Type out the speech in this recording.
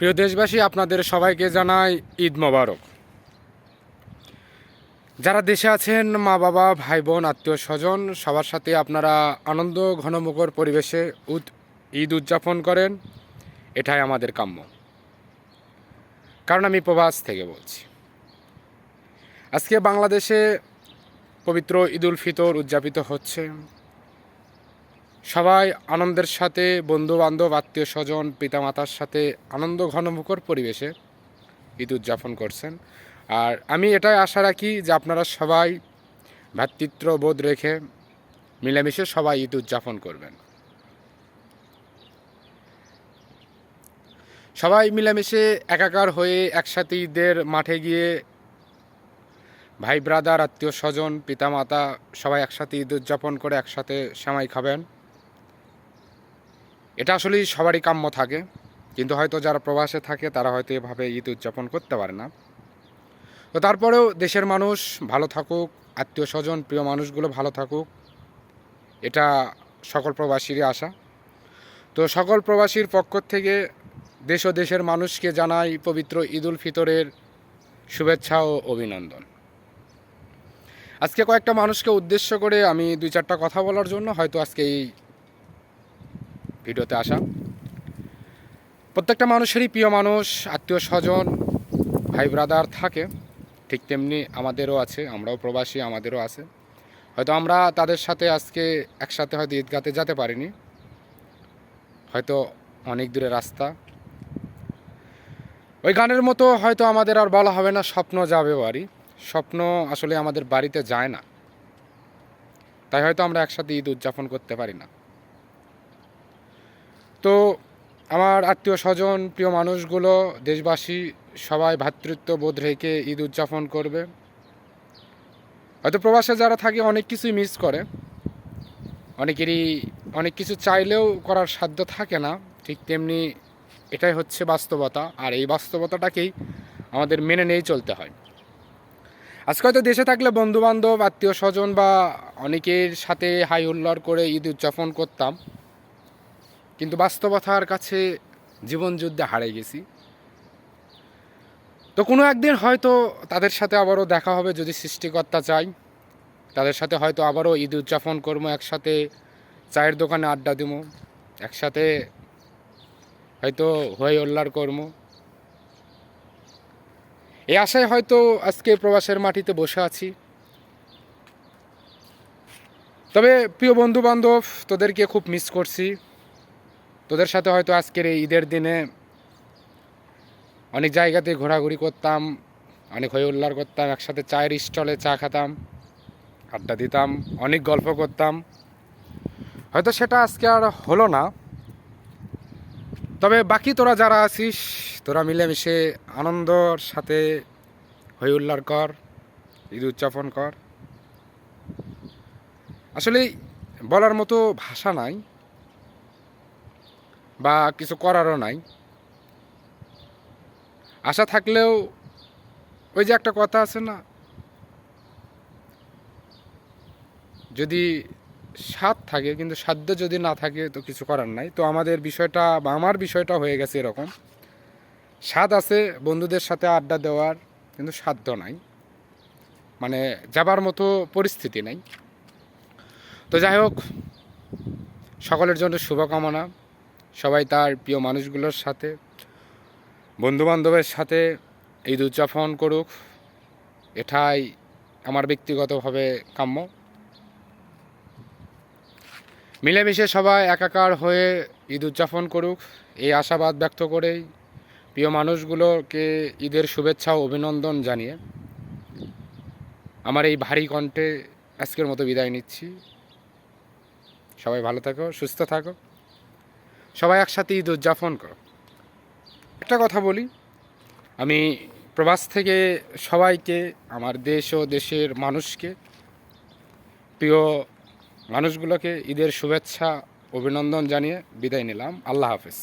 প্রিয় দেশবাসী, আপনাদের সবাইকে জানাই ঈদ মোবারক। যারা দেশে আছেন, মা বাবা, ভাই বোন, আত্মীয় স্বজন, সবার সাথে আপনারা আনন্দ ঘনমুখর পরিবেশে ঈদ উদযাপন করেন, এটাই আমাদের কাম্য। কারণ আমি প্রবাস থেকে বলছি। আজকে বাংলাদেশে পবিত্র ঈদ উল ফিতর উদযাপিত হচ্ছে। সবাই আনন্দের সাথে বন্ধু বান্ধব, আত্মীয় স্বজন, পিতামাতার সাথে আনন্দ ঘনমুখর পরিবেশে ঈদ উদযাপন করছেন। আর আমি এটাই আশা রাখি যে আপনারা সবাই ভ্রাতৃত্ববোধ রেখে মিলেমিশে সবাই ঈদ উদযাপন করবেন। সবাই মিলেমিশে একাকার হয়ে একসাথে ঈদের মাঠে গিয়ে ভাই ব্রাদার, আত্মীয় স্বজন, পিতামাতা সবাই একসাথে ঈদ উদযাপন করে একসাথে সেমাই খাবেন। এটা আসলেই সবারই কাম্য থাকে, কিন্তু হয়তো যারা প্রবাসে থাকে তারা হয়তো এভাবে ঈদ উদযাপন করতে পারে না। তো তারপরেও দেশের মানুষ ভালো থাকুক, আত্মীয় স্বজন, প্রিয় মানুষগুলো ভালো থাকুক, এটা সকল প্রবাসীরই আশা। তো সকল প্রবাসীর পক্ষ থেকে দেশ ও দেশের মানুষকে জানাই পবিত্র ঈদ উল ফিতরের শুভেচ্ছা ও অভিনন্দন। আজকে কয়েকটা মানুষকে উদ্দেশ্য করে আমি 2-4টা কথা বলার জন্য হয়তো আজকে এই ভিডিওতে আসা। প্রত্যেকটা মানুষেরই প্রিয় মানুষ, আত্মীয় স্বজন, ভাই ব্রাদার থাকে, ঠিক তেমনি আমাদেরও আছে। আমরাও প্রবাসী, আমাদেরও আছে। হয়তো আমরা তাদের সাথে আজকে একসাথে হয়তো ঈদগাতে যেতে পারিনি, হয়তো অনেক দূরে রাস্তা। ওই গানের মতো হয়তো আমাদের আর বলা হবে না স্বপ্ন যাবে বাড়ি। স্বপ্ন আসলে আমাদের বাড়িতে যায় না, তাই হয়তো আমরা একসাথে ঈদ উদযাপন করতে পারি না। তো আমার আত্মীয় স্বজন, প্রিয় মানুষগুলো, দেশবাসী সবাই ভ্রাতৃত্ববোধ রেখে ঈদ উদযাপন করবে। হয়তো প্রবাসে যারা থাকে অনেক কিছুই মিস করে, অনেকেরই অনেক কিছু চাইলেও করার সাধ্য থাকে না, ঠিক তেমনি এটাই হচ্ছে বাস্তবতা। আর এই বাস্তবতাটাকেই আমাদের মেনে নিয়েই চলতে হয়। আজকে হয়তো দেশে থাকলে বন্ধুবান্ধব, আত্মীয় স্বজন বা অনেকের সাথে হাই হুল্লোড় করে ঈদ উদযাপন করতাম, কিন্তু বাস্তবতার কাছে জীবন যুদ্ধে হারে গেছি। তো কোনো একদিন হয়তো তাদের সাথে আবারও দেখা হবে, যদি সৃষ্টিকর্তা চাই। তাদের সাথে হয়তো আবারও ঈদ উদযাপন করবো, একসাথে চায়ের দোকানে আড্ডা দিব, একসাথে হয়তো হই হল্লার করবো। এই আশায় হয়তো আজকে প্রবাসের মাটিতে বসে আছি। তবে প্রিয় বন্ধু বান্ধব, তোদেরকে খুব মিস করছি। তোদের সাথে হয়তো আজকের এই ঈদের দিনে অনেক জায়গাতে ঘোরাঘুরি করতাম, অনেক হই হুল্লাড় করতাম, একসাথে চায়ের স্টলে চা খেতাম, আড্ডা দিতাম, অনেক গল্প করতাম। হয়তো সেটা আজকে আর হলো না। তবে বাকি তোরা যারা আছিস, তোরা মিলেমিশে আনন্দর সাথে হই হুল্লাড় কর, ঈদ উদযাপন কর। আসলে বলার মতো ভাষা নাই বা কিছু করারও নাই। আশা থাকলেও ওই যে একটা কথা আছে না, যদি স্বাদ থাকে কিন্তু সাধ্য যদি না থাকে তো কিছু করার নাই। তো আমাদের বিষয়টা বা আমার বিষয়টা হয়ে গেছে এরকম, স্বাদ আছে বন্ধুদের সাথে আড্ডা দেওয়ার, কিন্তু সাধ্য নাই, মানে যাবার মতো পরিস্থিতি নেই। তো যাই হোক, সকলের জন্য শুভকামনা। সবাই তার প্রিয় মানুষগুলোর সাথে, বন্ধুবান্ধবের সাথে ঈদ উদযাপন করুক, এটাই আমার ব্যক্তিগতভাবে কাম্য। মিলেমিশে সবাই একাকার হয়ে ঈদ উদযাপন করুক, এই আশাবাদ ব্যক্ত করেই প্রিয় মানুষগুলোকে ঈদের শুভেচ্ছা ও অভিনন্দন জানিয়ে আমার এই ভারী কণ্ঠে আজকের মতো বিদায় নিচ্ছি। সবাই ভালো থাকো, সুস্থ থাকো, সবাই একসাথে ঈদ উদযাপন করো। একটা কথা বলি, আমি প্রবাস থেকে সবাইকে, আমার দেশ ও দেশের মানুষকে, প্রিয় মানুষগুলোকে ঈদের শুভেচ্ছা অভিনন্দন জানিয়ে বিদায় নিলাম। আল্লাহ হাফেজ।